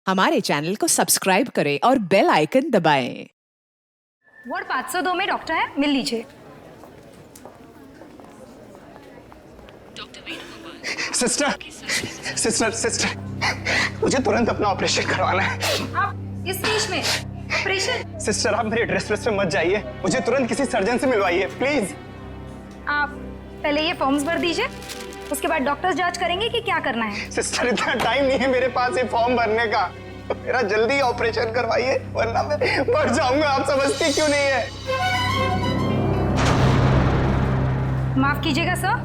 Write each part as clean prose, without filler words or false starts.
हमारे चैनल को सब्सक्राइब करें और बेल आइकन दबाएं। वार्ड 502 में डॉक्टर है, मिल लीजिए। सिस्टर सिस्टर सिस्टर मुझे तुरंत अपना ऑपरेशन करवाना है। आप इस बीच में ऑपरेशन? सिस्टर आप मेरी ड्रेस पे मत जाइए, मुझे तुरंत किसी सर्जन से मिलवाइए प्लीज। आप पहले ये फॉर्म्स भर दीजिए, उसके बाद डॉक्टर्स जांच करेंगे कि क्या करना है। सिस्टर इतना टाइम नहीं है मेरे पास ये फॉर्म भरने का, मेरा जल्दी ऑपरेशन करवाइए वरना मैं मर जाऊंगा। आप समझती क्यों नहीं है? माफ कीजिएगा सर,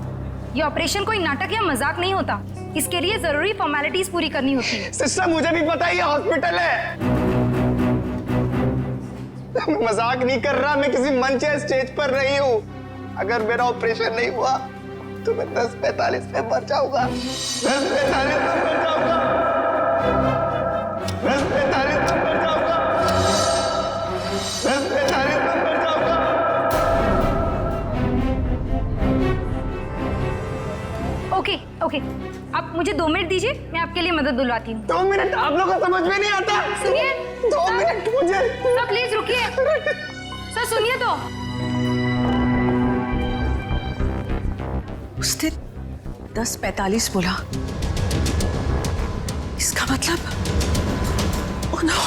ये ऑपरेशन कोई नाटक या मजाक नहीं होता। इसके लिए जरूरी फॉर्मेलिटीज पूरी करनी होती है। सिस्टर मुझे भी पता है ये हॉस्पिटल है, मैं मजाक नहीं कर रहा, मैं किसी मंच या स्टेज पर नहीं हूँ। अगर मेरा ऑपरेशन नहीं हुआ तो मैं 10:45 पे मर जाऊंगा। 10:45 पे मर जाऊंगा। 10:45 पे मर जाऊंगा। 10:45 पे मर जाऊंगा। ओके ओके, आप मुझे 2 मिनट दीजिए, मैं आपके लिए मदद बुलवाती हूँ। 2 मिनट आप लोगों को समझ में नहीं आता। सुनिए 2 मिनट मुझे। सर प्लीज रुकिए। सर सुनिए तो। उसने 10:45 बोला, इसका मतलब ओह नो।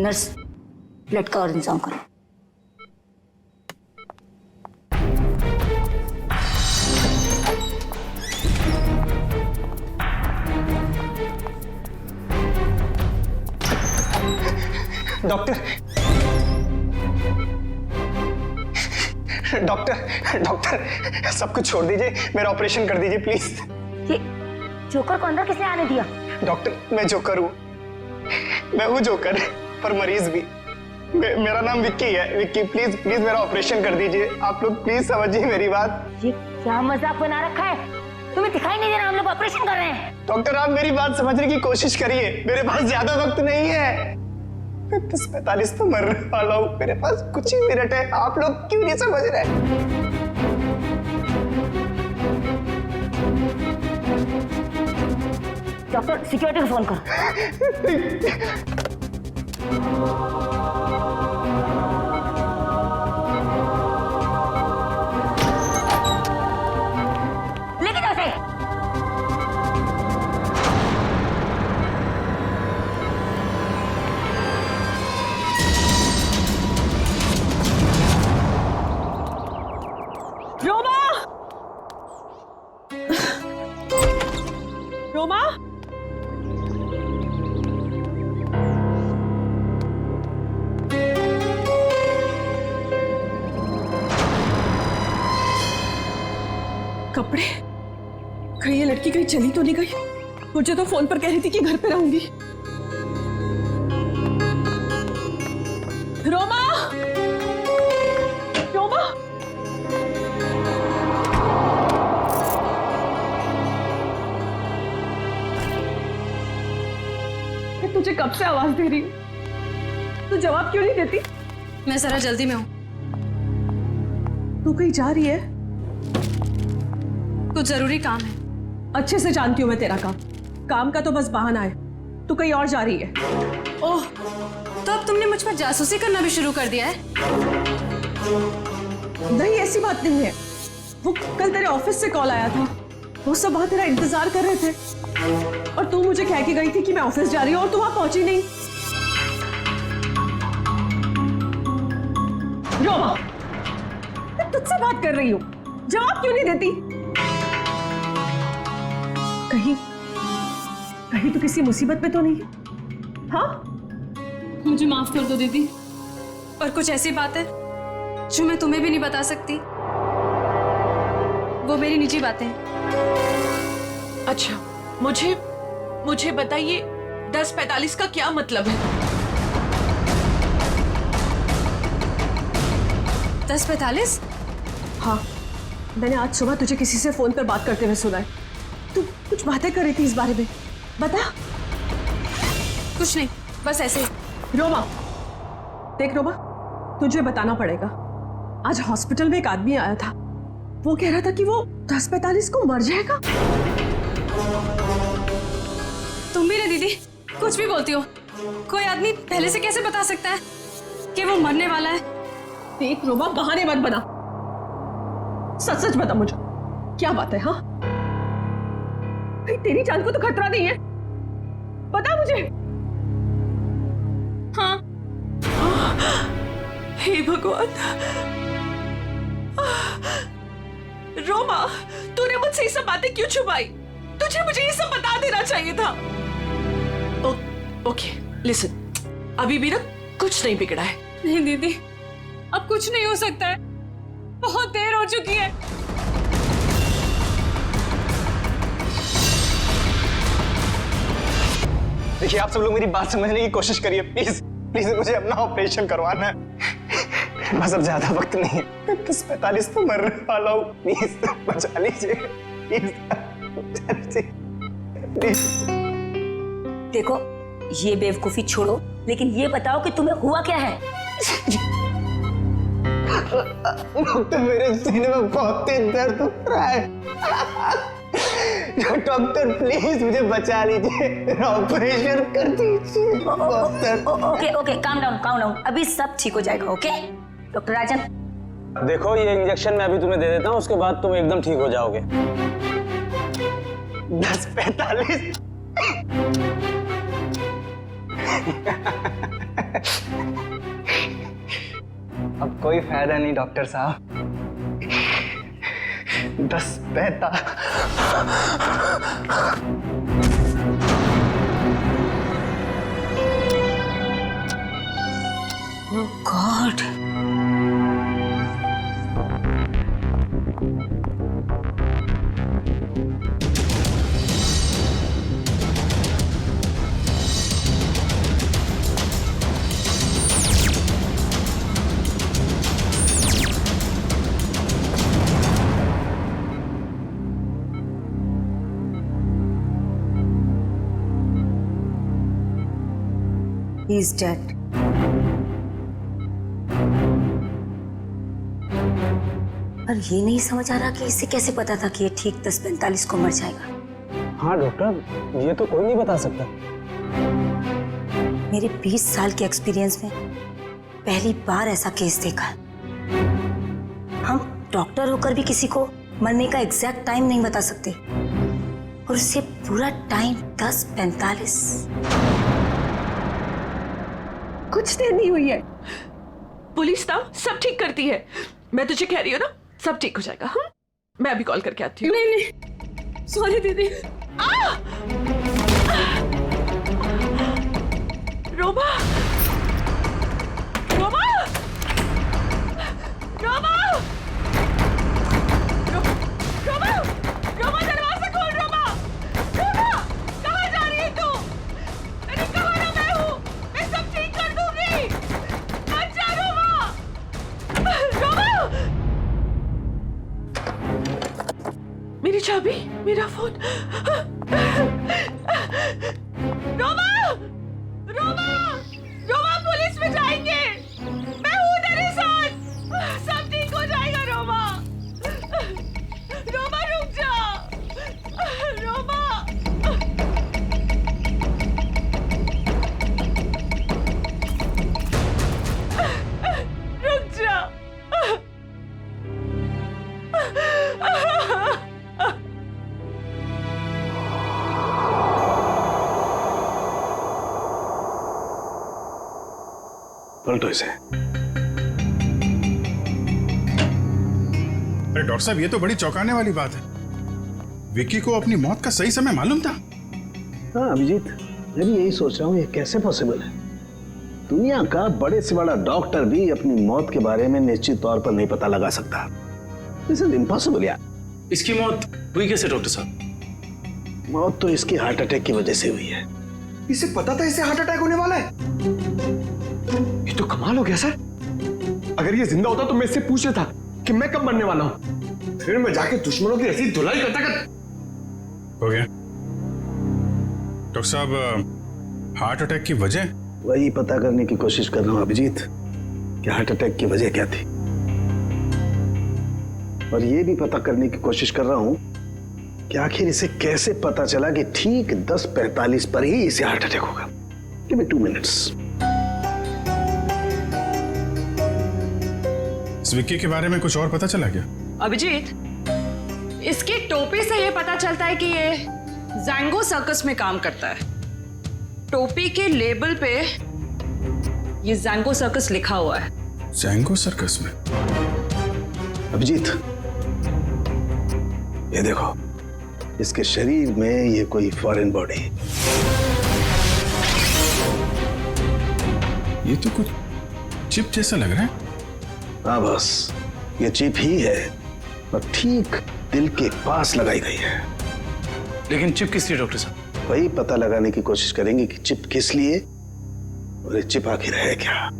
नर्स ब्लड का और इंतजाम करो। डॉक्टर डॉक्टर डॉक्टर सब कुछ छोड़ दीजिए, मेरा ऑपरेशन कर दीजिए प्लीज। ये जोकर को अंदर किसने आने दिया? डॉक्टर मैं जोकर हूँ, मैं हूँ जोकर पर मरीज भी। मेरा नाम विक्की है। विक्की प्लीज प्लीज मेरा ऑपरेशन कर दीजिए। आप लोग प्लीज समझिए मेरी बात। ये क्या मजाक बना रखा है? तुम्हें दिखाई नहीं दे रहा हम लोग ऑपरेशन कर रहे हैं? डॉक्टर आप मेरी बात समझने की कोशिश करिए, मेरे पास ज्यादा वक्त नहीं है। मैं 10:45 तो मरने वाला हूँ, मेरे पास कुछ ही मिनट है। आप लोग क्यों नहीं समझ रहे? डॉक्टर सिक्योरिटी को फोन करो। लेके जाओ उसे। रोमा, रोमा, कपड़े कहीं ये लड़की कहीं चली तो नहीं गई? मुझे तो फोन पर कह रही थी कि घर पे रहूंगी। रोमा, रोमा, मैं तुझे कब से आवाज दे रही हूँ, तू जवाब क्यों नहीं देती? मैं जरा जल्दी में हूँ। तू कहीं जा रही है? कुछ जरूरी काम है। अच्छे से जानती हूँ मैं तेरा काम, काम का तो बस बहाना है। तू कहीं और जा रही है। ओह, तो अब तुमने मुझ पर जासूसी करना भी शुरू कर दिया है? नहीं ऐसी बात नहीं है, वो कल तेरे ऑफिस से कॉल आया था, वो सब वहां तेरा इंतजार कर रहे थे और तू मुझे कह के गई थी कि मैं ऑफिस जा रही हूँ और तू वहां पहुंची नहीं। रोमा, मैं तुझसे बात कर रही हूँ, जवाब क्यों नहीं देती? कहीं कहीं तू किसी मुसीबत में तो नहीं? हाँ, मुझे माफ कर दो दीदी, पर कुछ ऐसी बात है जो मैं तुम्हें भी नहीं बता सकती। वो मेरी निजी बातें हैं। अच्छा मुझे मुझे बताइए 10:45 का क्या मतलब है? 10:45? हाँ, मैंने आज सुबह तुझे किसी से फोन पर बात करते हुए सुना है। तू कुछ बातें कर रही थी इस बारे में, बता। कुछ नहीं, बस ऐसे ही। रोमा, देख रोमा, तुझे बताना पड़ेगा। आज हॉस्पिटल में एक आदमी आया था, वो कह रहा था कि वो 10:45 को मर जाएगा। तुम भी ना दीदी कुछ भी बोलती हो। कोई आदमी पहले से कैसे बता सकता है कि वो मरने वाला है? देख रोमा, बहाने मत बना, सच सच बता मुझे क्या बात है। हाँ भाई, तेरी जान को तो खतरा नहीं है, बता मुझे। हाँ। हे भगवान, रोमा तूने मुझसे ये सब बातें क्यों छुपाई? तुझे मुझे ये सब बता देना चाहिए था। ओके लिसन, अभी भी ना कुछ नहीं बिगड़ा है। नहीं दीदी, अब कुछ नहीं हो सकता है, बहुत देर हो चुकी है। देखिए आप सब लोग मेरी बात समझने की कोशिश करिए प्लीज प्लीज, मुझे अपना ऑपरेशन करवाना है। बस अब ज्यादा वक्त नहीं है, 10:45 तो मरने वाला हूँ, प्लीज बचा लीजिए, प्लीज बचा लीजिए प्लीज। देखो ये बेवकूफी छोड़ो, लेकिन ये बताओ कि तुम्हें हुआ क्या है? डॉक्टर मेरे सीने में बहुत तेज दर्द हो रहा है। डॉक्टर प्लीज मुझे बचा लीजिए, ऑपरेशन कर दीजिए doctor. Okay okay, calm down, अभी सब ठीक हो जाएगा। ओके डॉक्टर राजन, देखो ये इंजेक्शन मैं अभी तुम्हें दे देता हूँ, उसके बाद तुम एकदम ठीक हो जाओगे। 10:45 अब कोई फायदा नहीं डॉक्टर साहब। 10:45 ओह गॉड, he is dead. पर ये नहीं समझ आ रहा कि इसे कैसे पता था कि ये ठीक 10:45 को मर जाएगा। हाँ डॉक्टर, ये तो कोई नहीं बता सकता। मेरे 20 साल के एक्सपीरियंस में पहली बार ऐसा केस देखा। हम डॉक्टर होकर भी किसी को मरने का एग्जैक्ट टाइम नहीं बता सकते, और उससे पूरा टाइम 10:45। कुछ देर नहीं हुई है, पुलिस ना सब ठीक करती है। मैं तुझे कह रही हूँ ना, सब ठीक हो जाएगा। हाँ मैं अभी कॉल करके आती हूँ। नहीं सॉरी दीदी। रोमा, रोमा, रोमा, रोमा, रोमा दरवाजा खोल। रोमा, रोमा कहाँ जा रही है तू? अरे कहाँ ना मैं हूँ, मैं सब ठीक कर दूंगी। अच्छा रोमा, रोमा, मेरी चाबी, मेरा फोन। रोमा, रोमा, रोमा पुलिस में जाएंगे, मैं हूँ तेरे साथ, सब ठीक हो जाएगा। रोमा, रोमा रुक जा, रोमा। रुक जा। पलटो इसे। अरे डॉक्टर साहब, ये तो बड़ी चौंकाने वाली बात है। विक्की को अपनी मौत का सही समय मालूम था? हाँ अभिजीत, मैं भी यही सोच रहा हूँ, ये कैसे पॉसिबल है? दुनिया का बड़े से बड़ा डॉक्टर भी अपनी मौत के बारे में निश्चित तौर पर नहीं पता लगा सकता। दिस इज इम्पॉसिबल यार। इसकी मौत हुई कैसे डॉक्टर साहब? मौत तो इसकी हार्ट अटैक की वजह से हुई है। इसे पता था इसे हार्ट अटैक होने वाला है? ये तो कमाल हो गया सर। अगर ये जिंदा होता तो मैं इससे पूछ लेता कि मैं कब मरने वाला हूं, फिर मैं जाके दुश्मनों की ऐसी धुलाई करता हो गया डॉक्टर साहब, हार्ट अटैक की वजह? वही पता करने की कोशिश कर रहा हूँ अभिजीत कि हार्ट अटैक की वजह क्या थी, और ये भी पता करने की कोशिश कर रहा हूँ कि आखिर इसे कैसे पता चला कि ठीक 10:45 पर ही इसे हार्ट अटैक होगा। Give me 2 minutes. इस विक्की के बारे में कुछ और पता चला क्या? अभिजीत, इसकी टोपी से ये पता चलता है कि ये जैंगो सर्कस में काम करता है। टोपी के लेबल पे ये जैंगो सर्कस लिखा हुआ है। जैंगो सर्कस में? अभिजीत, ये देखो, इसके शरीर में ये कोई फॉरेन बॉडी। ये तो कुछ चिप जैसा लग रहा है। हाँ बस, ये चिप ही है और ठीक दिल के पास लगाई गई है। लेकिन चिप किस लिए डॉक्टर साहब? वही पता लगाने की कोशिश करेंगे कि चिप किस लिए और ये चिप आखिर है क्या।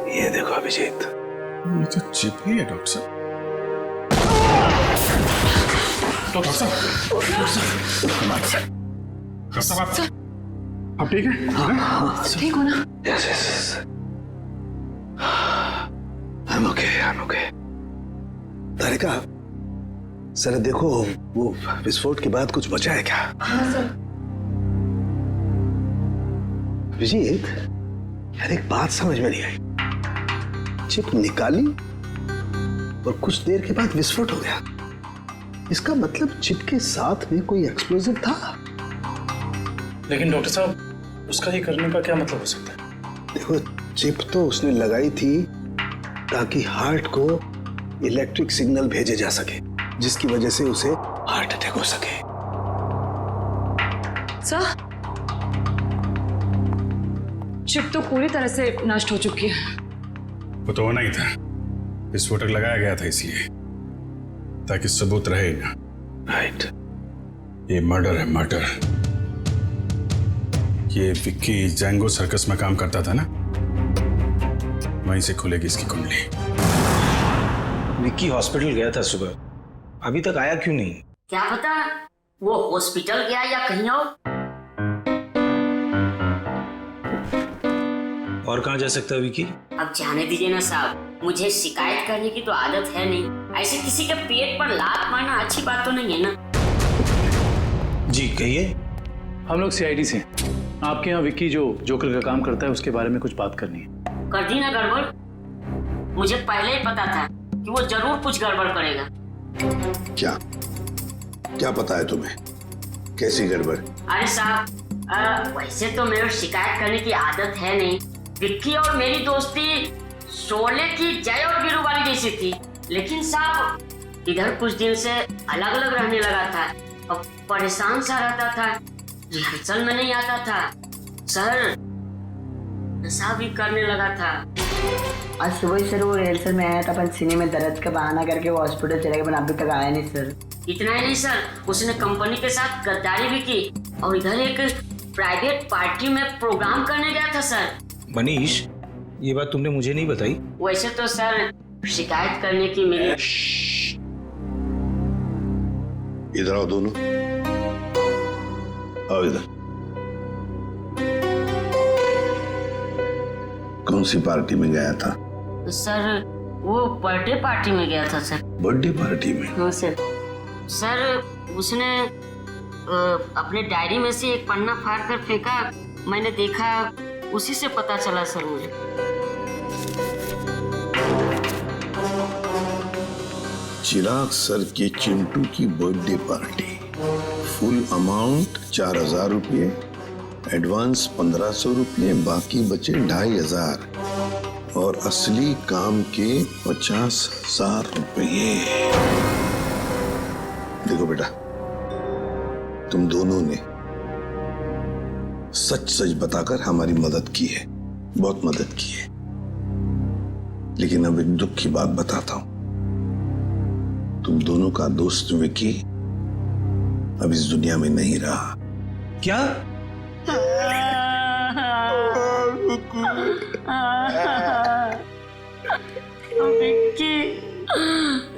ये देखो अभिजीत, ये तो चिप ही है डॉक्टर साहब। डॉक्टर साहब, आप ठीक है? हाँ, ठीक हो ना? Yes yes, I am okay. Tarika, sir देखो, वो विस्फोट के बाद कुछ बचा है क्या? हाँ सर। अभिजीत, यार एक बात समझ में नहीं आई। चिप निकाली और कुछ देर के बाद विस्फोट हो गया। इसका मतलब चिप के साथ में कोई एक्सप्लोजिव था। लेकिन डॉक्टर साहब, उसका ये करने का क्या मतलब हो सकता है? देखो, चिप तो उसने लगाई थी ताकि हार्ट को इलेक्ट्रिक सिग्नल भेजे जा सके, जिसकी वजह से उसे हार्ट अटैक हो सके। सर, चिप तो पूरी तरह से नष्ट हो चुकी है। वो तो होना ही था। विस्फोटक लगाया गया था इसलिए, ताकि सबूत रहे ना। राइट। ये मर्डर है, मर्डर। ये विक्की जैंगो सर्कस में काम करता था ना, वहीं से खुलेगी इसकी कुंडली। विक्की हॉस्पिटल गया था सुबह, अभी तक आया क्यों नहीं? क्या पता वो हॉस्पिटल गया या कहीं और कहाँ जा सकता है विक्की? अब जाने दीजिए ना साहब, मुझे शिकायत करने की तो आदत है नहीं। ऐसे किसी के पेट पर लात मारना अच्छी बात तो नहीं है ना। जी कहिए। हम लोग सीआईडी से आपके यहाँ विक्की जो जोकर का काम करता है उसके बारे में कुछ बात करनी है। कर दी ना गड़बड़? मुझे पहले ही पता था कि वो जरूर कुछ गड़बड़ करेगा। क्या पता है तुम्हें? कैसी गड़बड़? अरे साहब, वैसे तो मेरे शिकायत करने की आदत है नहीं। विक्की और मेरी दोस्ती शोले की जय और वीरू वाली जैसी थी, लेकिन साहब इधर कुछ दिन से अलग अलग रहने लगा था और परेशान सा रहता था, रिहर्सल में नहीं आता था सर, नशा भी करने लगा था। आज सुबह सर वो रिहर्सल में आया था, अपन सीने में दर्द का बहाना करके वो हॉस्पिटल चले गए, पर अभी तक आया नहीं सर। इतना ही नहीं सर, उसने कंपनी के साथ गद्दारी भी की और इधर एक प्राइवेट पार्टी में प्रोग्राम करने गया था सर। मनीष, ये बात तुमने मुझे नहीं बताई। वैसे तो सर शिकायत करने की मेरी। इधर आओ दोनों, आओ इधर। कौन सी पार्टी में गया था? सर वो बर्थडे पार्टी में गया था सर। बर्थडे पार्टी में? हाँ सर। सर उसने अपने डायरी में से एक पन्ना फाड़ कर फेंका, मैंने देखा, उसी से पता चला सर मुझे। चिराग सर के चिंटू की बर्थडे पार्टी, फुल अमाउंट 4000 रुपये, एडवांस 1500 रुपये, बाकी बचे 2500 और असली काम के 50,000 रुपये। देखो बेटा, तुम दोनों ने सच सच बताकर हमारी मदद की है, बहुत मदद की है। लेकिन अब एक दुख की बात बताता हूं, तुम दोनों का दोस्त विक्की अब इस दुनिया में नहीं रहा। क्या? विक्की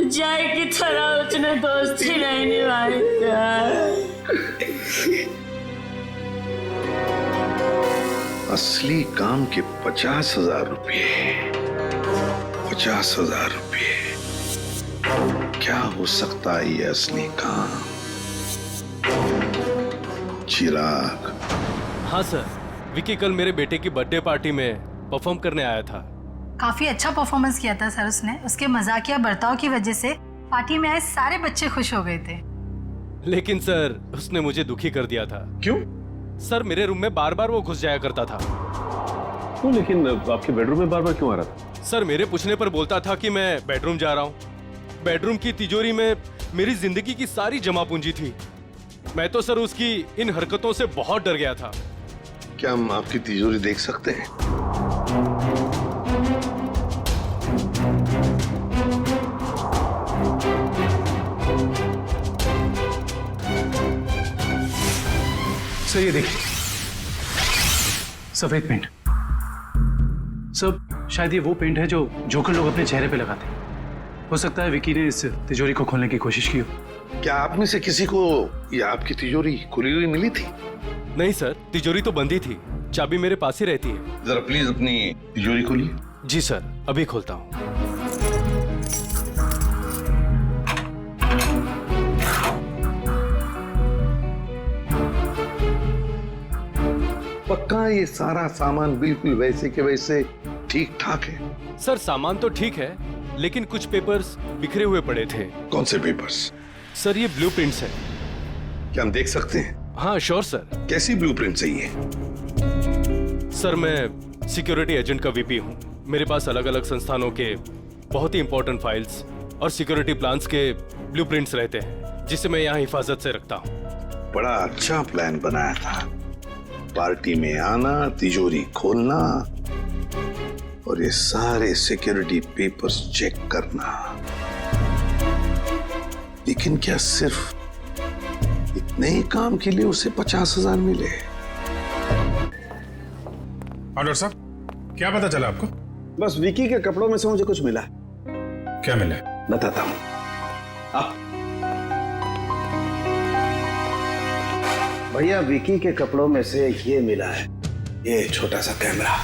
जय की तरह उसने दोस्ती नहीं निभाई। असली काम के 50,000 रुपये, 50,000 रुपये, क्या हो सकता है ये असली काम? चिराग। हाँ सर, विकी कल मेरे बेटे की बर्थडे पार्टी में परफॉर्म करने आया था। काफी अच्छा परफॉर्मेंस किया था सर उसने। उसके मजाकिया बर्ताव की वजह से पार्टी में आए सारे बच्चे खुश हो गए थे। लेकिन सर उसने मुझे दुखी कर दिया था। क्यों? सर मेरे रूम में बार बार वो घुस जाया करता था। क्यों? लेकिन आपके बेडरूम में बार बार क्यों आ रहा था? सर मेरे पूछने पर बोलता था कि मैं बेडरूम जा रहा हूँ। बेडरूम की तिजोरी में मेरी जिंदगी की सारी जमा पूंजी थी। मैं तो सर उसकी इन हरकतों से बहुत डर गया था। क्या हम आपकी तिजोरी देख सकते हैं? सर ये देखिए, सफेद पेंट। सर शायद ये वो पेंट है जो जोकर लोग अपने चेहरे पे लगाते हैं। हो सकता है विकी ने इस तिजोरी को खोलने की कोशिश की हो। क्या आप में से किसी को ये आपकी तिजोरी खुली हुई मिली थी? नहीं सर, तिजोरी तो बंद ही थी। चाबी मेरे पास ही रहती है। जरा प्लीज अपनी तिजोरी खोलिए। जी सर, अभी खोलता हूँ। पक्का ये सारा सामान बिल्कुल वैसे के वैसे ठीक ठाक है? सर सामान तो ठीक है, लेकिन कुछ पेपर्स बिखरे हुए पड़े थे। कौन से पेपर्स? सर ये ब्लूप्रिंट्स है। क्या हम देख सकते हैं? हाँ श्योर सर। कैसी ब्लूप्रिंट चाहिए? सर मैं सिक्योरिटी एजेंट का वीपी हूँ। मेरे पास अलग अलग संस्थानों के बहुत ही इंपॉर्टेंट फाइल्स और सिक्योरिटी प्लान्स के ब्लूप्रिंट्स रहते हैं, जिसे मैं यहाँ हिफाजत से रखता हूँ। बड़ा अच्छा प्लान बनाया था। पार्टी में आना, तिजोरी खोलना और ये सारे सिक्योरिटी पेपर्स चेक करना। लेकिन क्या सिर्फ इतने ही काम के लिए उसे 50,000 मिले? डॉक्टर साहब, क्या पता चला आपको? बस विकी के कपड़ों में से मुझे कुछ मिला। क्या मिला? बताता हूं। भैया, विकी के कपड़ों में से ये मिला है, ये छोटा सा कैमरा।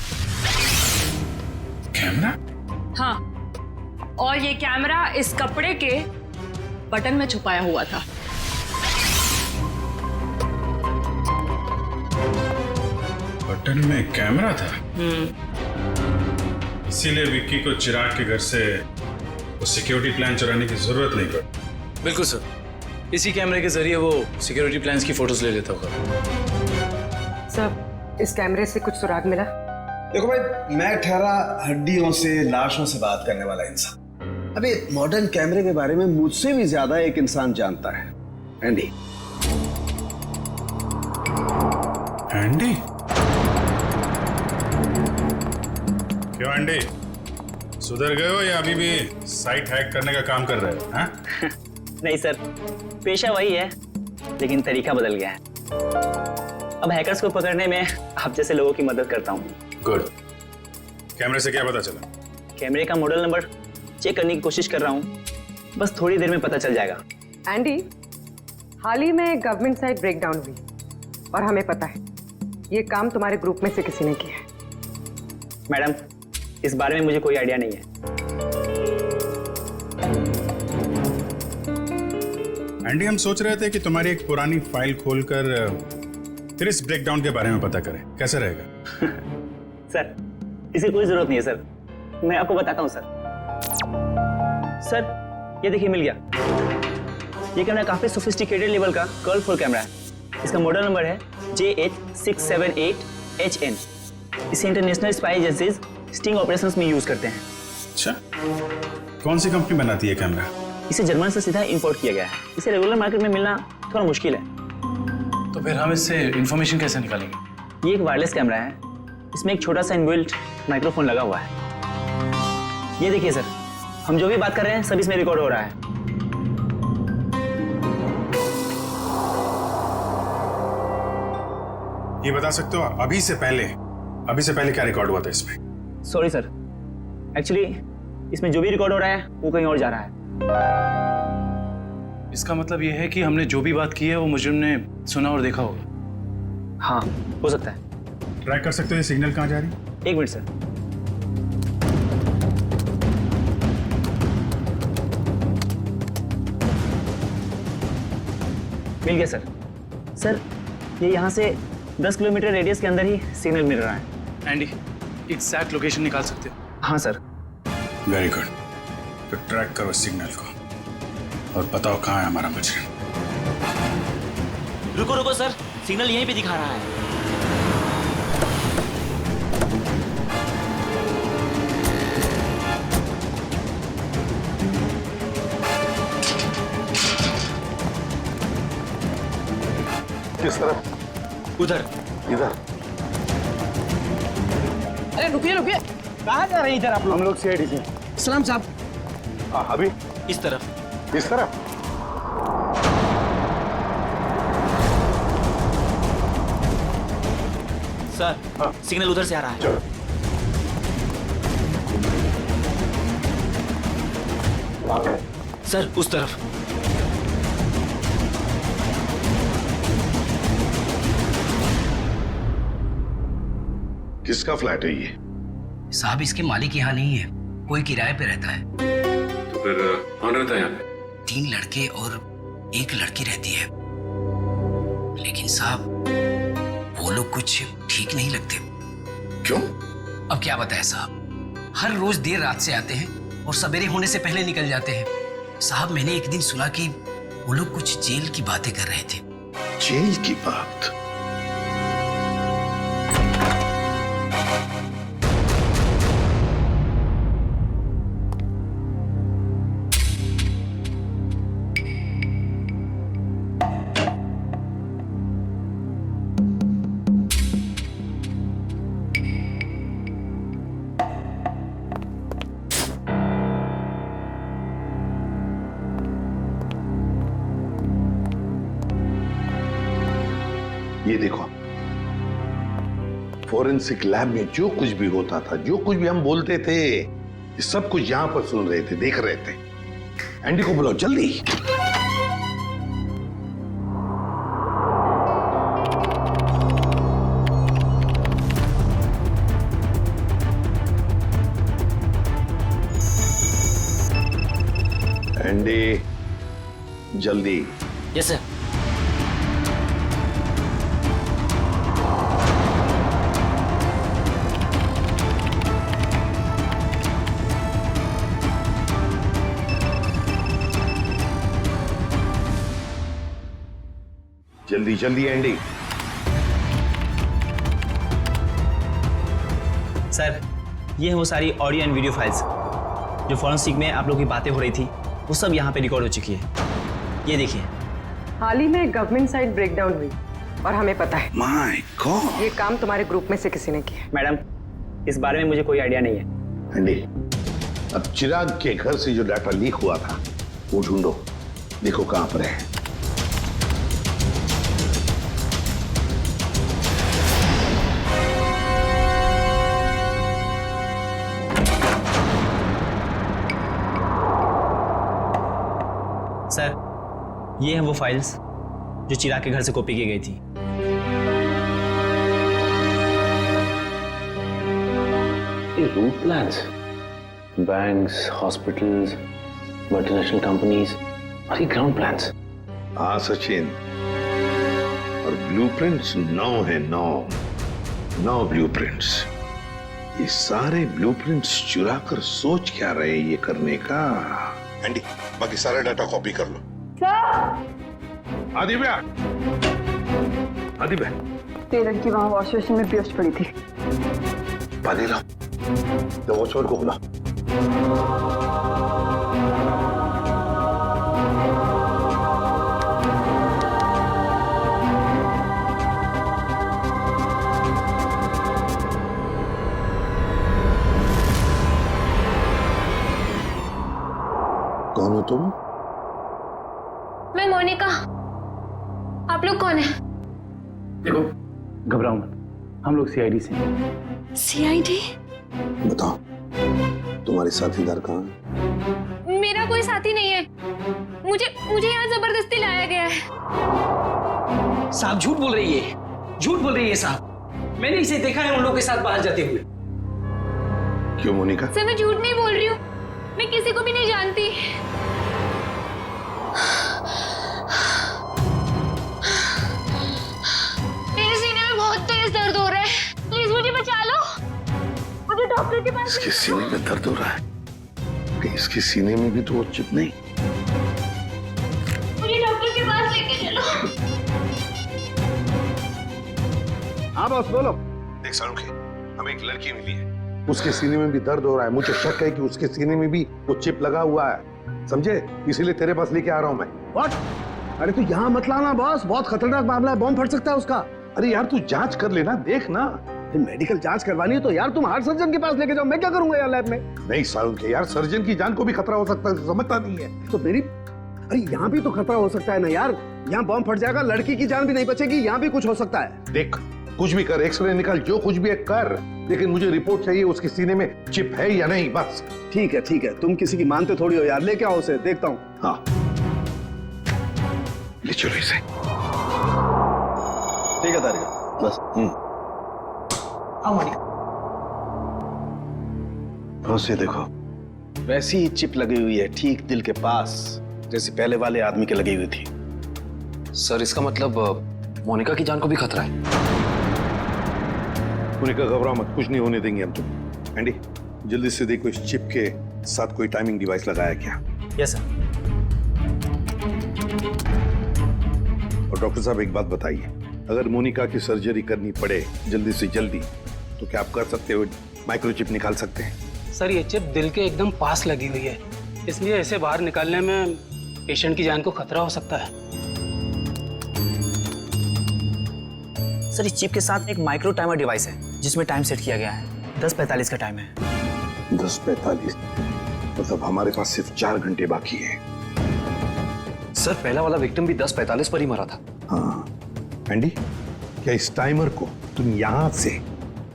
कैमरा? हाँ, और ये कैमरा इस कपड़े के बटन में छुपाया हुआ था। बटन में कैमरा था? इसीलिए विक्की को चिराग के घर से वो सिक्योरिटी प्लान चुराने की जरूरत नहीं पड़ी। बिल्कुल सर, इसी कैमरे के जरिए वो सिक्योरिटी प्लान्स की फोटोज ले लेता होगा। सर, इस कैमरे से कुछ सुराग मिला? देखो भाई, मैं ठहरा हड्डियों से, लाशों से बात करने वाला इंसान। अबे मॉडर्न कैमरे के बारे में मुझसे भी ज्यादा एक इंसान जानता है, एंडी। एंडी? क्यों एंडी, सुधर गए हो या अभी भी साइट हैक करने का काम कर रहे हो? हाँ? नहीं सर, पेशा वही है, लेकिन तरीका बदल गया है। अब हैकर्स को पकड़ने में आप जैसे लोगों की मदद करता हूँ। गुड। कैमरे से क्या पता चला? कैमरे का मॉडल नंबर चेक करने की कोशिश कर रहा हूँ, बस थोड़ी देर में पता चल जाएगा। एंडी, हाल ही में गवर्नमेंट साइट ब्रेकडाउन हुई और हमें पता है ये काम तुम्हारे ग्रुप में से किसी ने किया है। मैडम, इस बारे में मुझे कोई आइडिया नहीं है। एंडी, हम सोच रहे थे कि तुम्हारी एक पुरानी फाइल खोलकर फिर इस ब्रेकडाउन के बारे में पता करें, कैसे रहेगा? सर, इसकी कोई जरूरत नहीं है सर, मैं आपको बताता हूँ सर। सर, ये देखिए मिल गया। ये कैमरा काफी सोफिस्टिकेटेड लेवल का कर्वफुल कैमरा है। इसका मॉडल नंबर है JH678HN। इसे international spy agencies sting operations में यूज करते हैं। अच्छा, कौन सी कंपनी बनाती है कैमरा? इसे जर्मन से सीधा इंपोर्ट किया गया है। इसे रेगुलर मार्केट में मिलना थोड़ा मुश्किल है। तो फिर हम इससे इंफॉर्मेशन कैसे निकालेंगे? ये एक वायरलेस कैमरा है, इसमें एक छोटा सा इनबिल्ट माइक्रोफोन लगा हुआ है। ये देखिए सर, हम जो भी बात कर रहे हैं सब इसमें रिकॉर्ड हो रहा है। ये बता सकते हो अभी से पहले क्या रिकॉर्ड हुआ था इसमें? सॉरी सर, एक्चुअली इसमें जो भी रिकॉर्ड हो रहा है वो कहीं और जा रहा है। इसका मतलब ये है कि हमने जो भी बात की है वो मुजरिम ने सुना और देखा होगा। हाँ, हो सकता है। ट्रैक कर सकते हो ये सिग्नल कहाँ जा रही है? 1 मिनट सर। मिल गया सर। सर, ये यहाँ से 10 किलोमीटर रेडियस के अंदर ही सिग्नल मिल रहा है। एंडी, एग्जैक्ट लोकेशन निकाल सकते हो? हाँ सर। Very good. तो ट्रैक करो सिग्नल को और बताओ कहाँ है हमारा मुजरिम। रुको रुको सर, सिग्नल यहीं पे दिखा रहा है। किस तरफ? उधर। इधर? अरे रुकिए रुकिए, कहाँ जा रहे हैं इधर आप लोग? हम लोग सीआईडी से। सलाम साहब। अभी इस तरफ। इस तरफ? सर, सिग्नल उधर से आ रहा है। चलो। सर, उस तरफ। किसका फ्लैट है ये? साहब, इसके मालिक यहाँ नहीं है, कोई किराए पे रहता है। तो फिर कौन रहता है यहाँ पे? 3 लड़के और 1 लड़की रहती है। लेकिन साहब, वो लोग कुछ ठीक नहीं लगते। क्यों? अब क्या बताएं साहब, हर रोज देर रात से आते हैं और सवेरे होने से पहले निकल जाते हैं। साहब, मैंने एक दिन सुना कि वो लोग कुछ जेल की बातें कर रहे थे। जेल की बात? ये देखो, फोरेंसिक लैब में जो कुछ भी होता था, जो कुछ भी हम बोलते थे, ये सब कुछ यहां पर सुन रहे थे, देख रहे थे। एंडी को बुलाओ जल्दी। एंडी, जल्दी। Yes sir. जल्दी जल्दी एंडी। सर, ये है वो सारी ऑडियो एंड वीडियो फाइल्स जो फॉरेंसिक में आप लोग की बातें हो रही थी, वो सब यहाँ पे रिकॉर्ड हो चुकी है। ये देखिए। हाल ही में गवर्नमेंट साइड ब्रेकडाउन हुई और हमें पता है। माय गॉड, ये काम तुम्हारे ग्रुप में से किसी ने किया। मैडम, इस बारे में मुझे कोई आइडिया नहीं है। एंडी, अब चिराग के घर से जो डाटा लीक हुआ था वो ढूंढो, देखो कहां पर है। सर, ये हैं वो फाइल्स जो चिराग के घर से कॉपी की गई थी। ये route plans, banks, hospitals, multinational companies और ये ग्राउंड प्लान्स। हाँ सचिन, और ब्लूप्रिंट्स 9 है, 9 ब्लूप्रिंट्स। ये सारे ब्लूप्रिंट्स चुरा कर सोच क्या रहे ये करने का? एंडी, बाकी सारा डाटा कॉपी कर लो। आदिव्या, आदिव्या, तेरे की वहां वॉश बेसिन में बेहोश पड़ी थी। पानी लाओ, तो वॉचमैन को बुलाओ। कौन हो तुम? मैं मोनिका। आप लोग कौन है? देखो, घबराओ मत, हम लोग सीआईडी से हैं। सीआईडी? बताओ, तुम्हारे साथीदार कहाँ हैं? मेरा कोई साथी नहीं है, मुझे यहाँ जबरदस्ती लाया गया है। साहब झूठ बोल रही है, झूठ बोल रही है साहब। मैंने इसे देखा है उन लोगों के साथ बाहर जाते हुए। क्यों मोनिका? सर मैं झूठ नहीं बोल रही हूँ, मैं किसी को भी नहीं जानती। मेरे सीने में बहुत तेज दर्द हो रहा है, प्लीज मुझे बचा लो, मुझे डॉक्टर के पास। इसके सीने में दर्द हो रहा है? कहीं इसके सीने में भी तो वो चिप नहीं? मुझे डॉक्टर के पास लेके चलो। हाँ बॉस बोलो। देख सारुखी, हमें एक लड़की मिली है, उसके सीने में भी दर्द हो रहा है। मुझे शक है कि उसके सीने में भी वो चिप लगा हुआ है, समझे? इसीलिए तेरे पास लेके आ रहा हूं मैं। व्हाट? अरे तू यहाँ मत लाना बॉस, बहुत खतरनाक मामला है, बॉम्ब फट सकता है उसका। अरे यार तू जांच कर लेना, देख ना। मेडिकल जांच करवानी है तो यार तुम हार्ट सर्जन के पास लेके जाओ, मैं क्या करूंगा यार लैब में? नहीं सारुखी यार, सर्जन की जान को भी खतरा हो सकता है, समझता नहीं है तो मेरी। अरे यहाँ भी तो खतरा हो सकता है ना यार, यहाँ बॉम्ब फट जाएगा, लड़की की जान भी नहीं बचेगी, यहाँ भी कुछ हो सकता है। देख कुछ भी कर, एक्सरे निकाल, जो कुछ भी है कर, लेकिन मुझे रिपोर्ट चाहिए उसके सीने में चिप है या नहीं, बस। ठीक है, तुम किसी की मानते थोड़ी हो यार, लेके आओ उसे, देखता हूँ। हाँ ले चलो इसे। ठीक है तारिका, बस। बस ये देखो, वैसी ही चिप लगी हुई है ठीक दिल के पास, जैसे पहले वाले आदमी के लगी हुई थी। सर इसका मतलब मोनिका की जान को भी खतरा है। मोनिका घबराओ मत, कुछ नहीं होने देंगे हम तुम। एंडी जल्दी से देखो इस चिप के साथ कोई टाइमिंग डिवाइस लगाया क्या? Yes sir. और डॉक्टर साहब एक बात बताइए, अगर मोनिका की सर्जरी करनी पड़े जल्दी से जल्दी तो क्या आप कर सकते हो? माइक्रोचिप निकाल सकते हैं? सर ये चिप दिल के एकदम पास लगी हुई है, इसलिए इसे बाहर निकालने में पेशेंट की जान को खतरा हो सकता है। सर इस चिप के साथ एक माइक्रो टाइमर डिवाइस है जिसमें टाइम सेट किया गया है, 10:45 का टाइम है। 10:45 मतलब हमारे पास सिर्फ 4 घंटे बाकी है। सर पहला वाला विक्टिम भी 10:45 पर ही मरा था। हाँ एंडी, क्या इस टाइमर को तुम यहाँ से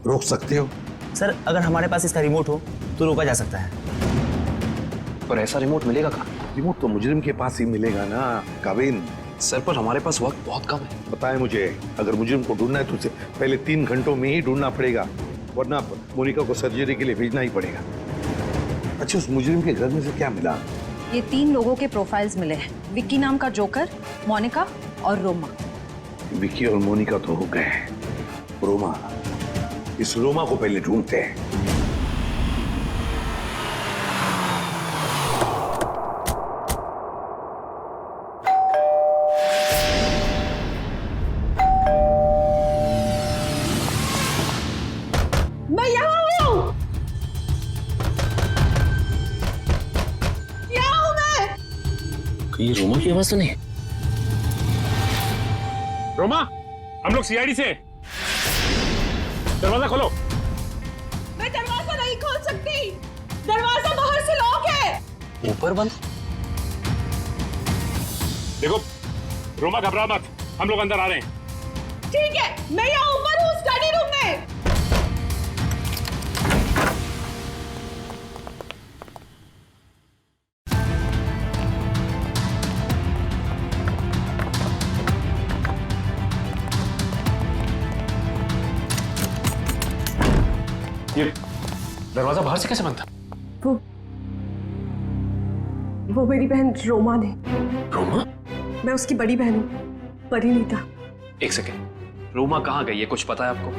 रोक सकते हो? सर अगर हमारे पास इसका रिमोट हो तो रोका जा सकता है। पर ऐसा रिमोट मिलेगा कहाँ? रिमोट तो मुजरिम के पास ही मिलेगा ना काबिन। सर पर हमारे पास वक्त बहुत कम है। पता है मुझे, अगर मुजरिम को ढूंढना है तो उसे पहले 3 घंटों में ही ढूंढना पड़ेगा, वरना मोनिका को सर्जरी के लिए भेजना ही पड़ेगा। अच्छा उस मुजरिम के घर में से क्या मिला? ये 3 लोगों के प्रोफाइल्स मिले हैं, विक्की नाम का जोकर, मोनिका और रोमा। विक्की और मोनिका तो हो गए, रोमा, इस रोमा को पहले ढूंढते हैं। मैं यहाँ हूँ, यहाँ हूँ मैं। ये रोमा की आवाज तो नहीं? रोमा, हम लोग सीआईडी से, दरवाजा खोलो। मैं दरवाजा नहीं खोल सकती, दरवाजा बाहर से लॉक है। ऊपर बंद? देखो रोमा घबरा मत, हम लोग अंदर आ रहे हैं। ठीक है, मैं यहाँ ऊपर हूँ स्टडी रूम में। ये दरवाजा बाहर से कैसे बंद था? वो मेरी बहन रोमा ने। रोमा? मैं उसकी बड़ी बहन हूँ, परिणीता। एक सेकेंड, रोमा कहाँ गई है, कुछ पता है आपको?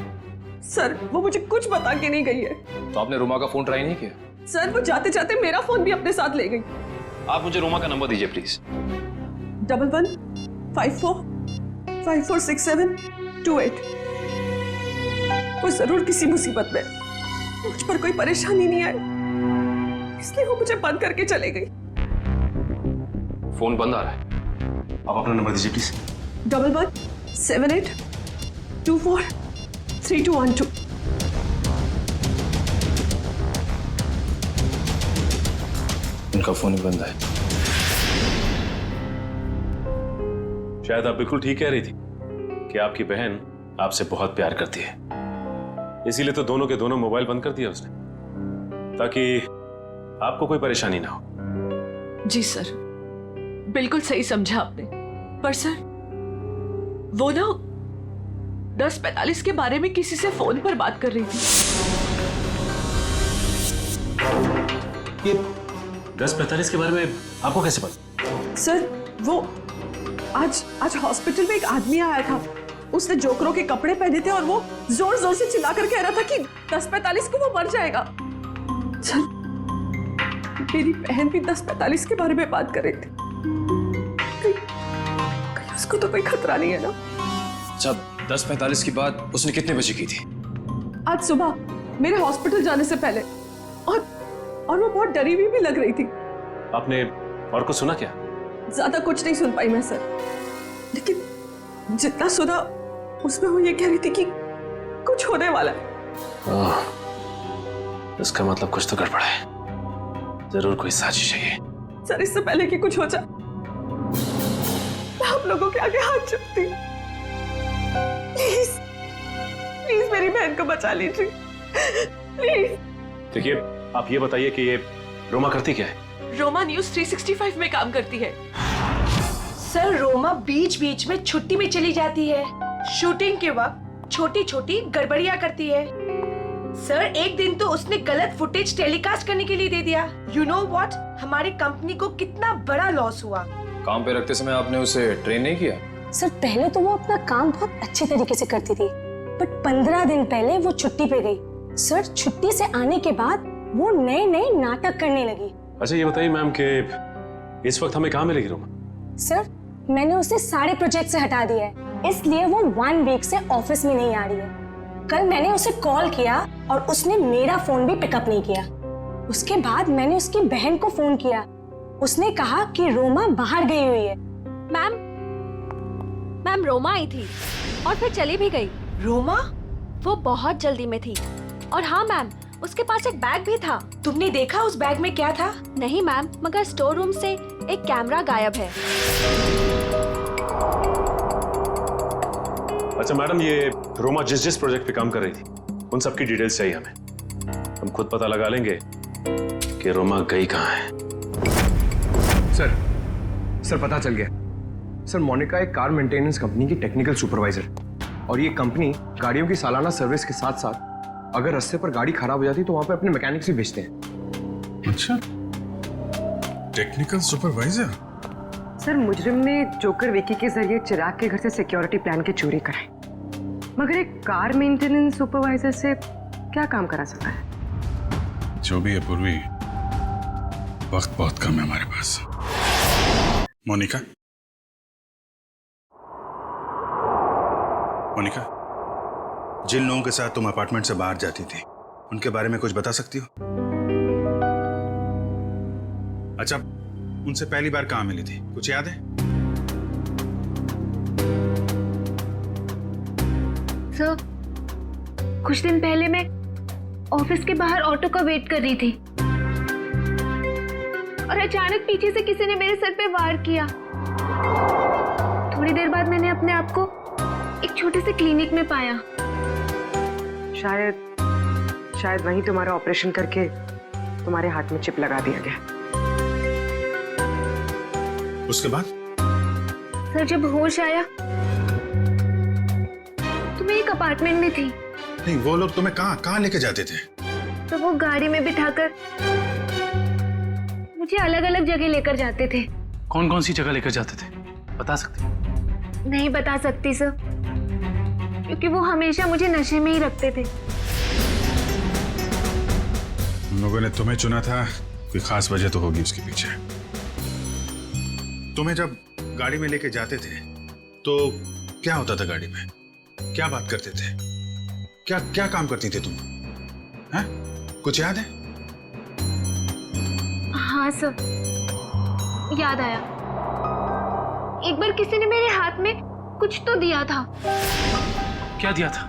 सर वो मुझे कुछ बता के नहीं गई है। तो आपने रोमा का फोन ट्राई नहीं किया? सर वो जाते जाते मेरा फोन भी अपने साथ ले गई। आप मुझे रोमा का नंबर दीजिए प्लीज। 1154546728। वो जरूर किसी मुसीबत में, मुझ पर कोई परेशानी नहीं आई, इसलिए वो मुझे बंद करके चले गई। फोन बंद आ रहा है, आप अपना नंबर दीजिए प्लीज। 1178243212। उनका फोन ही बंद है। शायद आप बिल्कुल ठीक कह रही थी कि आपकी बहन आपसे बहुत प्यार करती है, इसीलिए तो दोनों के दोनों मोबाइल बंद कर दिया उसने, ताकि आपको कोई परेशानी ना हो। जी सर, बिल्कुल सही समझा आपने। पर सर, वो ना 10:45 के बारे में किसी से फोन पर बात कर रही थी। ये 10:45 के बारे में आपको कैसे पता? सर, वो आज हॉस्पिटल में एक आदमी आया था। उसने जोकरों के कपड़े पहने थे और वो जोर जोर से चिल्ला कर कह रहा था कि 10:45 को वो मर जाएगा। सर, मेरी बहन भी 10:45 के बारे में बात कर रही थी। कहीं उसको तो कोई खतरा नहीं है ना? जब 10:45 की बात उसने कितने बजे की थी? आज सुबह मेरे हॉस्पिटल जाने से पहले। और वो बहुत डरी हुई भी लग रही थी। आपने और कुछ सुना क्या? ज्यादा कुछ नहीं सुन पाई मैं सर, लेकिन जितना सुना उसमें वो ये कह रही थी कि कुछ होने वाला है। इसका मतलब कुछ तो गड़बड़ है, जरूर कोई साजिश है ये। सर, इससे पहले कि कुछ हो जाए मैं आप लोगों के आगे हाथ जोड़ती हूँ। प्लीज प्लीज मेरी बहन को बचा लीजिए, प्लीज। देखिए, आप ये बताइए कि ये रोमा करती क्या है? रोमा न्यूज़ 365 में काम करती है। सर, रोमा बीच बीच में छुट्टी में चली जाती है। शूटिंग के वक्त छोटी छोटी गड़बड़ियां करती है। सर, एक दिन तो उसने गलत फुटेज टेलीकास्ट करने के लिए दे दिया। यू नो व्हाट, हमारी कंपनी को कितना बड़ा लॉस हुआ। काम पे रखते समय आपने उसे ट्रेन नहीं किया? सर, पहले तो वो अपना काम बहुत अच्छे तरीके से करती थी, बट 15 दिन पहले वो छुट्टी पे गई। सर, छुट्टी से आने के बाद वो नए नए नाटक करने लगी। अच्छा, ये बताइए मैम कि इस वक्त हमें कहाँ मिलेगी रोमा? सर, मैंने उसे सारे प्रोजेक्ट से हटा दिया है, इसलिए वो 1 वीक से ऑफिस में नहीं आ रही है। कल मैंने उसे कॉल किया और उसने मेरा फोन भी पिकअप नहीं किया। उसके बाद मैंने उसकी बहन को फोन किया, उसने कहा कि रोमा बाहर गई हुई है। मैम, रोमा आई थी और फिर चली भी गई। रोमा? वो बहुत जल्दी में थी। और हाँ मैम, उसके पास एक बैग भी था। तुमने देखा उस बैग में क्या था? नहीं मैम, मगर स्टोर रूम से एक कैमरा गायब है। अच्छा मैडम, ये रोमा जिस जिस प्रोजेक्ट पे काम कर रही थी उन सब की डिटेल्स चाहिए हमें। हम खुद पता लगा लेंगे कि रोमा गई कहाँ है। सर, पता चल गया। सर, मोनिका एक कार मेंटेनेंस कंपनी की टेक्निकल सुपरवाइजर, और ये कंपनी गाड़ियों की सालाना सर्विस के साथ साथ अगर रास्ते पर गाड़ी खराब हो जाती तो वहां पे अपने मैकेनिक्स भी भेजते हैं। अच्छा, टेक्निकल सुपरवाइजर। सर, मुजरिम ने जोकर विकी के जरिए चिराग के घर से सिक्योरिटी प्लान की चोरी कराई, मगर एक कार मेंटेनेंस सुपरवाइजर से क्या काम करा सकता है? जो भी है पूर्वी, वक्त बहुत कम है हमारे पास। मोनिका, मोनिका, जिन लोगों के साथ तुम अपार्टमेंट से बाहर जाती थी उनके बारे में कुछ बता सकती हो? अच्छा, उनसे पहली बार कहाँ मिली थी, कुछ याद है? सर, कुछ दिन पहले मैं ऑफिस के बाहर ऑटो का वेट कर रही थी और अचानक पीछे से किसी ने मेरे सर पे वार किया। थोड़ी देर बाद मैंने अपने आप को एक छोटे से क्लिनिक में पाया। शायद वहीं तुम्हारा ऑपरेशन करके तुम्हारे हाथ में चिप लगा दिया गया। उसके बाद? सर, जब होश आया तो मैं एक अपार्टमेंट में थी। नहीं, वो लोग तुम्हें कहाँ लेके जाते थे? तो वो गाड़ी में बिठाकर मुझे अलग अलग जगह लेकर जाते थे। कौन कौन सी जगह लेकर जाते थे, बता सकते? नहीं बता सकती सर, क्योंकि वो हमेशा मुझे नशे में ही रखते थे। उन लोगों ने तुम्हें चुना था, कोई खास वजह तो होगी उसके पीछे। तुम्हें जब गाड़ी में लेके जाते थे तो क्या होता था गाड़ी में? क्या बात करते थे? क्या काम करती थी तुम? हैं? कुछ याद है? हाँ सर, याद आया। एक बार किसी ने मेरे हाथ में कुछ तो दिया था। क्या दिया था?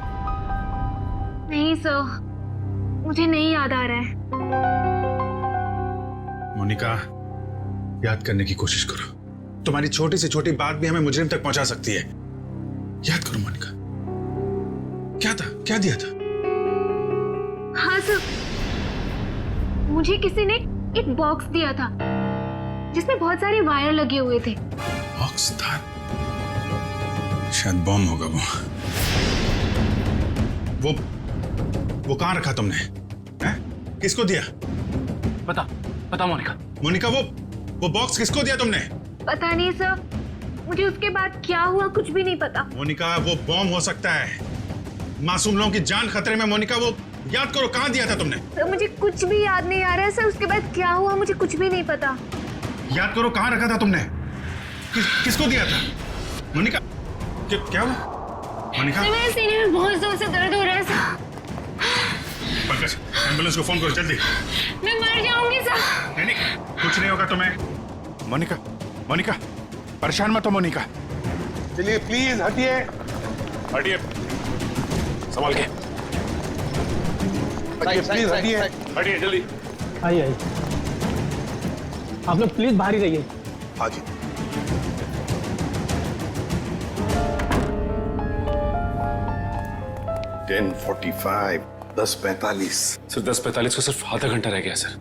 नहीं सर, मुझे नहीं याद आ रहा है। मोनिका, याद करने की कोशिश करो। तुम्हारी छोटी से छोटी बात भी हमें मुजरिम तक पहुंचा सकती है। याद करो मोनिका। क्या था, क्या दिया था? हाँ सर, मुझे किसी ने एक बॉक्स दिया था जिसमें बहुत सारे वायर लगे हुए थे। बॉक्स था, शायद बॉम्ब होगा वो कहाँ रखा तुमने? हैं? किसको दिया? पता मोनिका। मोनिका, वो बॉक्स किसको दिया तुमने? पता नहीं सर, मुझे उसके बाद क्या हुआ कुछ भी नहीं पता। मोनिका, वो बॉम्ब हो सकता है, मासूम लोगों की जान खतरे में। मोनिका, वो याद करो, कहाँ दिया था तुमने? सर मुझे कुछ भी याद नहीं आ रहा है सर, उसके बाद क्या हुआ मुझे कुछ भी नहीं पता। याद करो, कहाँ रखा था तुमने? किसको दिया था? मोनिका, क्या हुआ? मोनिका, मेरे सीने में बहुत जोर से दर्द हो रहा है सर। पंकज, एम्बुलेंस को फोन करो जल्दी। मैं मर जाऊंगी सर। नहीं, कुछ नहीं होगा तुम्हें। मोनिका, परेशान मत हो मोनिका। चलिए प्लीज हटिए। संभाल के। प्लीज हटिए जल्दी। आइए आप लोग प्लीज बाहर ही रहिए। हाँ जी। $10:45, 10:45। सर 10:45 को सिर्फ आधा घंटा रह गया सर।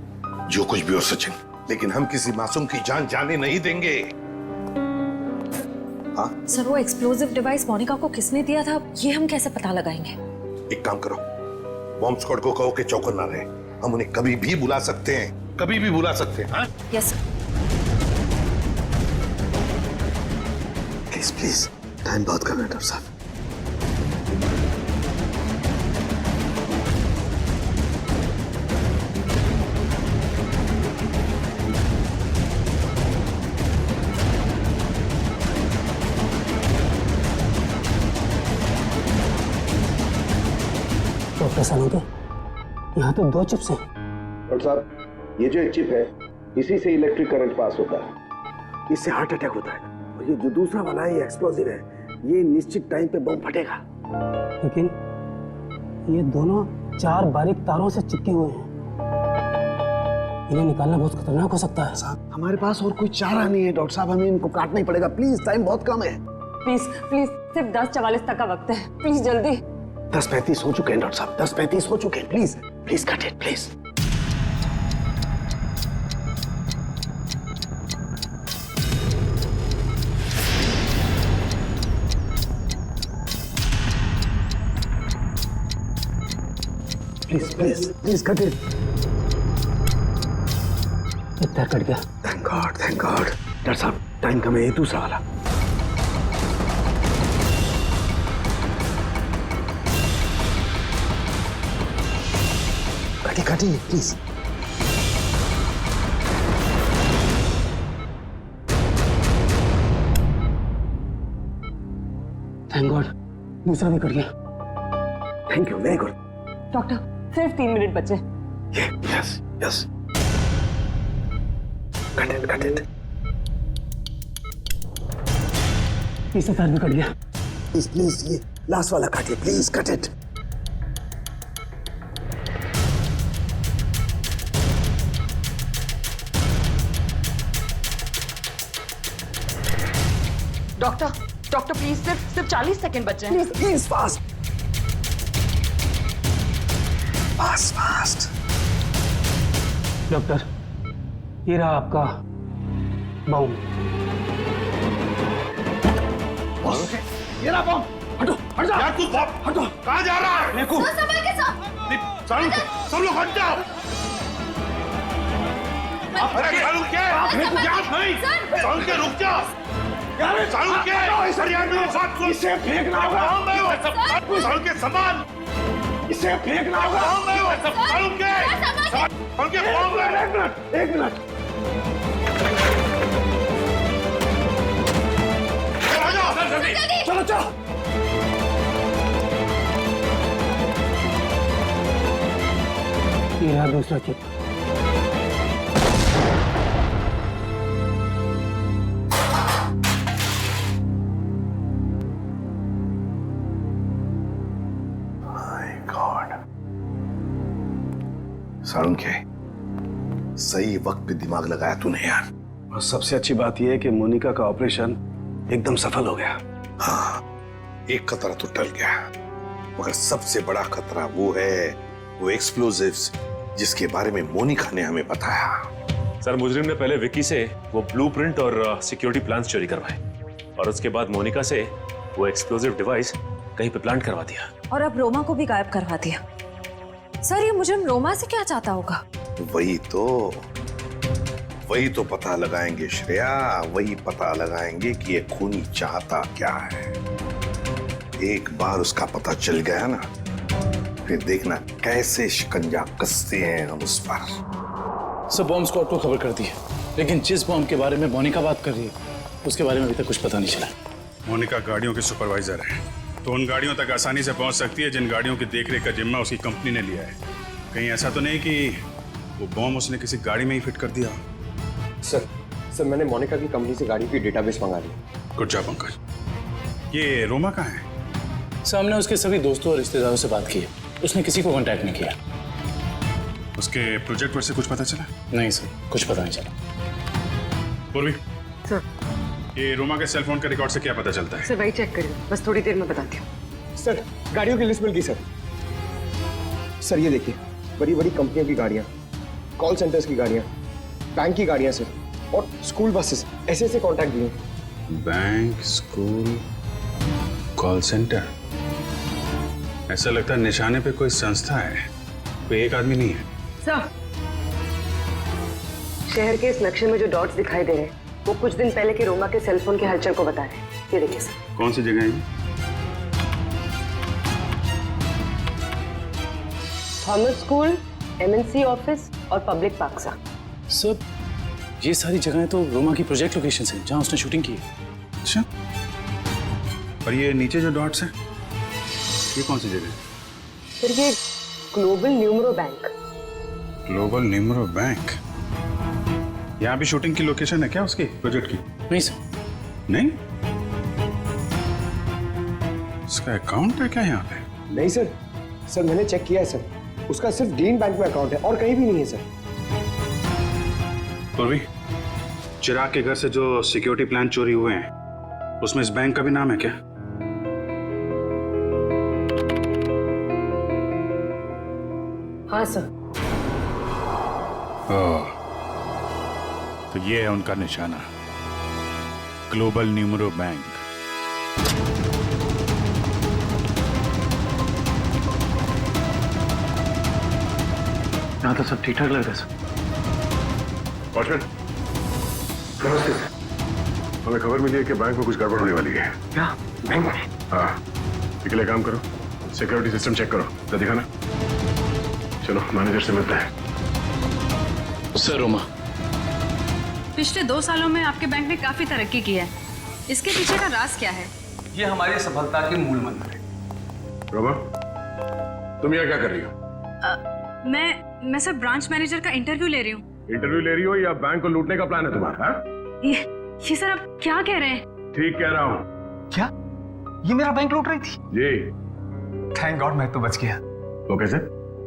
जो कुछ भी हो सचिन, लेकिन हम किसी मासूम की जान जाने नहीं देंगे। हाँ? सर वो एक्सप्लोजिव डिवाइस मोनिका को किसने दिया था ये हम कैसे पता लगाएंगे? एक काम करो, बॉम्ब स्क्वाड को कहो कि चौकन ना रहे। हम उन्हें कभी भी बुला सकते हैं, कभी भी बुला सकते हैं। हाँ? Yes sir. प्लीज टाइम बहुत कर रहे हैं डॉक्टर साहब। डॉक्टर साहब, यहाँ तो 2 चिप्स हैं। डॉक्टर साहब, ये जो एक चिप है, इसी से इलेक्ट्रिक करंट पास होता है, इससे हार्ट अटैक होता है। और ये जो दूसरा वाला है, ये एक्सप्लोजिव है, ये निश्चित टाइम पे बम फटेगा। लेकिन ये दोनों 4 बारीक तारों से चिपके हुए हैं, इन्हें निकालना बहुत खतरनाक हो सकता है। साहब, हमारे पास और कोई चारा नहीं है डॉक्टर साहब, हमें इनको काटना ही पड़ेगा। प्लीज, टाइम बहुत कम है। प्लीज सिर्फ 10:44 तक का वक्त है, प्लीज जल्दी। 10:35 हो चुके हैं डॉक्टर साहब, 10:35 हो चुके हैं। Please cut it please. Please cut it. इतना कट गया। Thank God. डॉक्टर साहब, टाइम कम है, ये दूसरा वाला। काटिए प्लीज। थैंक गॉड, दूसरा भी कट गया। Thank you, very good. Doctor सिर्फ 3 मिनट बचे। यस। Cut it. तीसरा तार भी कट गया। प्लीज ये लास्ट वाला काटिए, please cut it. Doctor please सिर्फ 40 सेकंड बचे हैं। Please fast. डॉक्टर, ये रहा आपका बम। ये रहा बम। हट जा यार, तू हटो। कहाँ जा रहा है? देखो संभाल के साथ। सब लोग हट जाओ। अरे सालू क्या रुक जा। सालू क्या इसे फेंकना होगा। सालू के सामान इसे फेंकना होगा। सालू के एक मिनट। चलो ये रहा दूसरा चिप। सालुंखे, सही वक्त पे दिमाग लगाया तूने यार। और सबसे अच्छी बात यह है कि मोनिका का ऑपरेशन एकदम सफल हो गया। हाँ, एक खतरा तो टल गया। मगर सबसे बड़ा खतरा वो है, वो एक्सप्लोजिव्स जिसके बारे में मोनिका ने हमें बताया। सर मुजरिम ने पहले विक्की से वो ब्लूप्रिंट और सिक्योरिटी प्लान्स चोरी करवाए और उसके बाद मोनिका से वो एक्सप्लोजिव डिवाइस कहीं पे प्लांट करवा दिया और अब रोमा को भी गायब करवा दिया। सर ये मुजरिम रोमा से क्या चाहता होगा? वही तो पता लगाएंगे श्रेया, वही पता लगाएंगे कि ये खूनी चाहता क्या है। एक बार उसका पता चल गया ना, फिर देखना कैसे शिकंजा कसते हैं हम उस पर। सब बॉम्ब स्क्वाड को खबर कर दी है, लेकिन जिस बॉम्ब के बारे में मोनिका बात कर रही है उसके बारे में अभी तक कुछ पता नहीं चला। मोनिका गाड़ियों की सुपरवाइजर है, तो उन गाड़ियों तक आसानी से पहुंच सकती है जिन गाड़ियों की देखरेख का जिम्मा उसकी कंपनी ने लिया है। कहीं ऐसा तो नहीं कि वो बॉम्ब उसने किसी गाड़ी में ही फिट कर दिया? सर मैंने मोनिका की कंपनी से गाड़ी की डेटाबेस मंगा ली। Good job Pankaj. ये रोमा कहाँ है? सर हमने उसके सभी दोस्तों और रिश्तेदारों से बात की है, उसने किसी को कांटेक्ट नहीं किया। उसके प्रोजेक्ट पर से कुछ पता चला? नहीं सर, कुछ पता नहीं चला। पूर्वी सर, ये रोमा के सेल फोन के रिकॉर्ड से क्या पता चलता है? सर वही चेक करिए, बस थोड़ी देर में बताती हूँ। सर गाड़ियों की लिस्ट मिल गई सर। सर ये देखिए, बड़ी बड़ी कंपनियों की गाड़ियाँ, कॉल सेंटर्स की गाड़ियाँ, बैंक की गाड़ियाँ सर, और स्कूल बसेस, ऐसे कॉन्टैक्ट दिए। Bank, school, call centre. ऐसा लगता है निशाने पे कोई संस्था है, कोई एक आदमी नहीं है। सर, शहर के इस नक्शे में जो डॉट्स दिखाई दे रहे हैं वो कुछ दिन पहले के रोमा के सेलफोन के हलचल को बता रहे हैं। ये देखिए सर। कौन सी जगह है? थॉमस स्कूल, एमएनसी ऑफिस और पब्लिक पार्क सर ये सारी जगहें तो रोमा की प्रोजेक्ट लोकेशन हैं जहां उसने शूटिंग की है। अच्छा, और ये नीचे जो डॉट्स हैं ये कौन सी जगह है? फिर ये global numero bank. Global numero bank? यहाँ भी शूटिंग की लोकेशन है क्या उसकी प्रोजेक्ट की? नहीं सर। नहीं? उसका अकाउंट है क्या यहाँ पे? नहीं सर मैंने चेक किया है सर, उसका सिर्फ डीन बैंक में अकाउंट है और कहीं भी नहीं है सर। पूर्वी, चिराग के घर से जो सिक्योरिटी प्लान चोरी हुए हैं उसमें इस बैंक का भी नाम है क्या? हाँ सर। ओह, तो ये है उनका निशाना, ग्लोबल न्यूमरो बैंक। यहाँ तो सब ठीक ठाक लग रहा है सर। वॉचमैन, नमस्ते सर। हमें खबर मिली है कि बैंक में कुछ गड़बड़ होने वाली है। क्या? बैंक में? हाँ, इसके लिए काम करो, सिक्योरिटी सिस्टम चेक करो, तो दिखाना। चलो मैनेजर से मिलते हैं। सर रोमा, पिछले 2 सालों में आपके बैंक ने काफी तरक्की की है, इसके पीछे का राज क्या है? ये हमारी सफलता के मूल मंत्र है। रोमा, तुम यहाँ क्या कर रही हो? मैं सर ब्रांच मैनेजर का इंटरव्यू ले रही हूँ। इंटरव्यू ले रही हो या बैंक को लूटने का प्लान है तुम्हारा? ये सर आप क्या कह रहे हैं? ठीक कह रहा हूँ। क्या? ये मेरा बैंक लूट रही थी? जी। थैंक गॉड मैं तो बच गया। वो कैसे?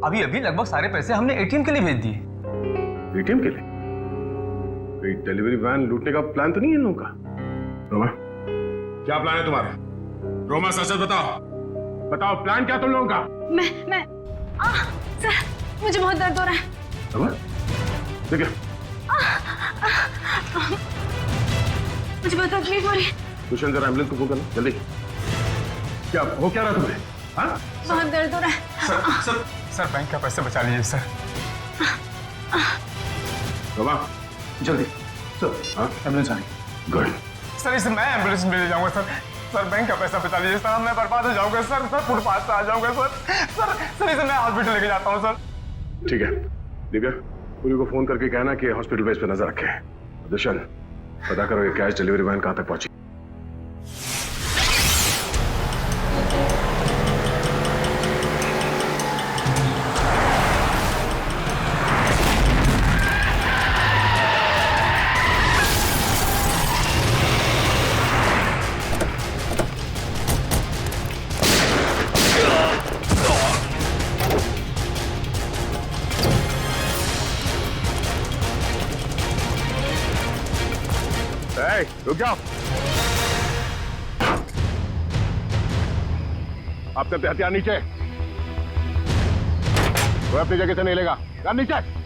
अभी लगभग सारे पैसे हमने एटीएम के लिए भेज दिए। एटीएम के लिए? कोई डिलीवरी वैन लूटने का प्लान तो नहीं है इन लोगों का? रोमा, क्या प्लान है तुम्हारा? रोमा सच बताओ, बताओ प्लान क्या तुम लोगों का? मैं सर मुझे बहुत दर्द हो रहा है। रोमा, ठीक है। मुझे बहुत तकलीफ हो रही है। कुशन जरा एम्बुलेंस को फोन करना जल्दी। क्या हो क्या रहा तुम्हें? हाँ? बहुत दर्द हो रहा है। सर बैंक का पैसे बचा लीजिए सर। रोमा, जल्दी सर। हाँ, एम्बुलेंस आ गई। गुड। सर इसे मैं एम्बुलेंस में ले जाऊंगा सर बैंक का पैसा बचा लीजिए सर, मैं बर्बाद हो जाऊंगा सर फुटपाथ पे आ जाऊंगा सर इसे मैं हॉस्पिटल लेके जाता हूँ सर। ठीक है दिव्या, पूरी को फोन करके कहना कि हॉस्पिटल बेस पे नजर रखे। दुष्यंत, पता करो ये कैश डिलीवरी वैन कहाँ तक पहुंची। रुक जाओ। अपने अपने हथियार नीचे। कोई अपनी जगह से नहीं लेगा। यार नीचे।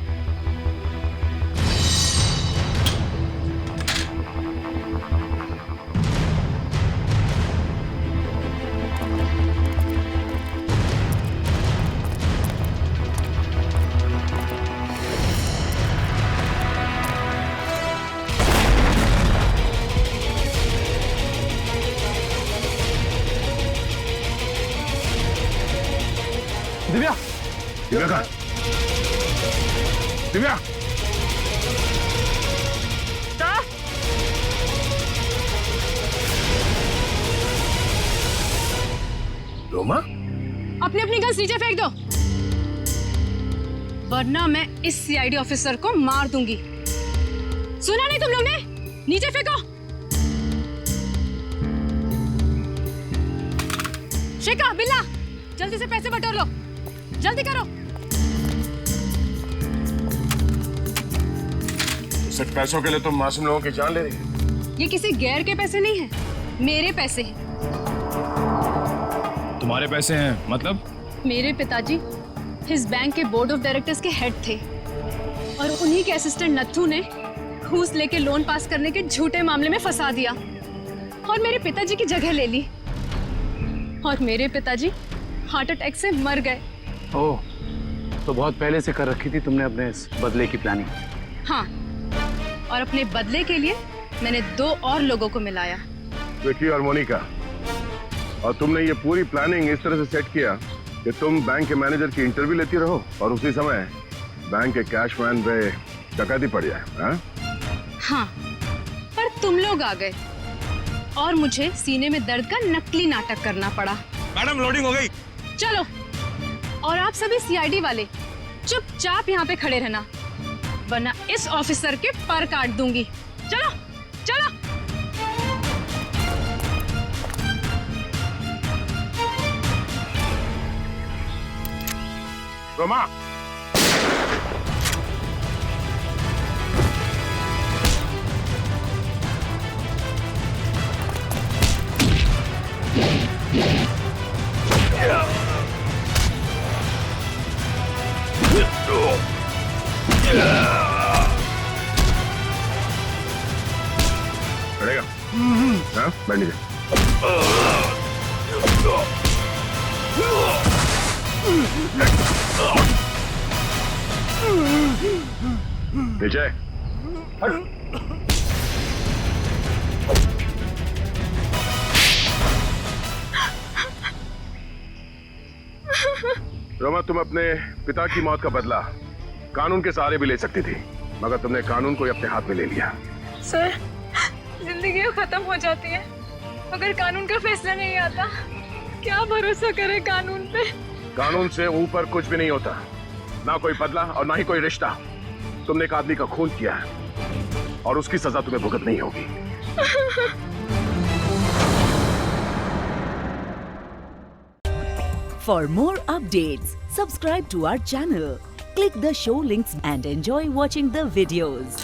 दिव्या, दिव्या कहाँ? दिव्या, रोमा, अपनी अपनी गन्स नीचे फेंक दो, वरना मैं इस सीआईडी ऑफिसर को मार दूंगी। सुना नहीं तुम लोग ने? नीचे फेंको। शिका, बिल्ला, जल्दी से पैसे बटोर लो, जल्दी करो। सिर्फ पैसों के लिए तुम मासूम लोगों की जान ले रही है? ये किसी गैर के पैसे नहीं हैं, मेरे पैसे हैं। तुम्हारे पैसे हैं मतलब? मेरे पिताजी इस बैंक के बोर्ड ऑफ डायरेक्टर्स के हेड थे और उन्हीं के असिस्टेंट नत्थू ने घूस लेके लोन पास करने के झूठे मामले में फंसा दिया और मेरे पिताजी की जगह ले ली और मेरे पिताजी हार्ट अटैक से मर गए। ओह, तो बहुत पहले से कर रखी थी तुमने अपने इस बदले की प्लानिंग? हाँ, और अपने बदले के लिए मैंने 2 और लोगों को मिलाया, विकी और मोनिका। और तुमने ये पूरी प्लानिंग इस तरह से सेट किया कि तुम बैंक के मैनेजर की इंटरव्यू लेती रहो और उसी समय बैंक के कैशमैन पे डकैती पड़ जाए। हाँ, पर तुम लोग आ गए और मुझे सीने में दर्द का नकली नाटक करना पड़ा। मैडम, लोडिंग हो गई। चलो, और आप सभी सीआईडी वाले चुपचाप यहाँ पे खड़े रहना, वरना इस ऑफिसर के पर काट दूंगी। चलो चलो। रोमा, चलेगा? हाँ, बैठ नीचे। नीचे हट। रोमा, तुम अपने पिता की मौत का बदला कानून के सहारे भी ले सकती थी, मगर तुमने कानून को ही अपने हाथ में ले लिया। सर, जिंदगी खत्म हो जाती है अगर कानून का फैसला नहीं आता। क्या भरोसा करे कानून पे? कानून से ऊपर कुछ भी नहीं होता, ना कोई बदला और ना ही कोई रिश्ता। तुमने एक आदमी का खून किया है और उसकी सजा तुम्हें भुगतनी होगी। For more updates, subscribe to our channel, click the show links and enjoy watching the videos.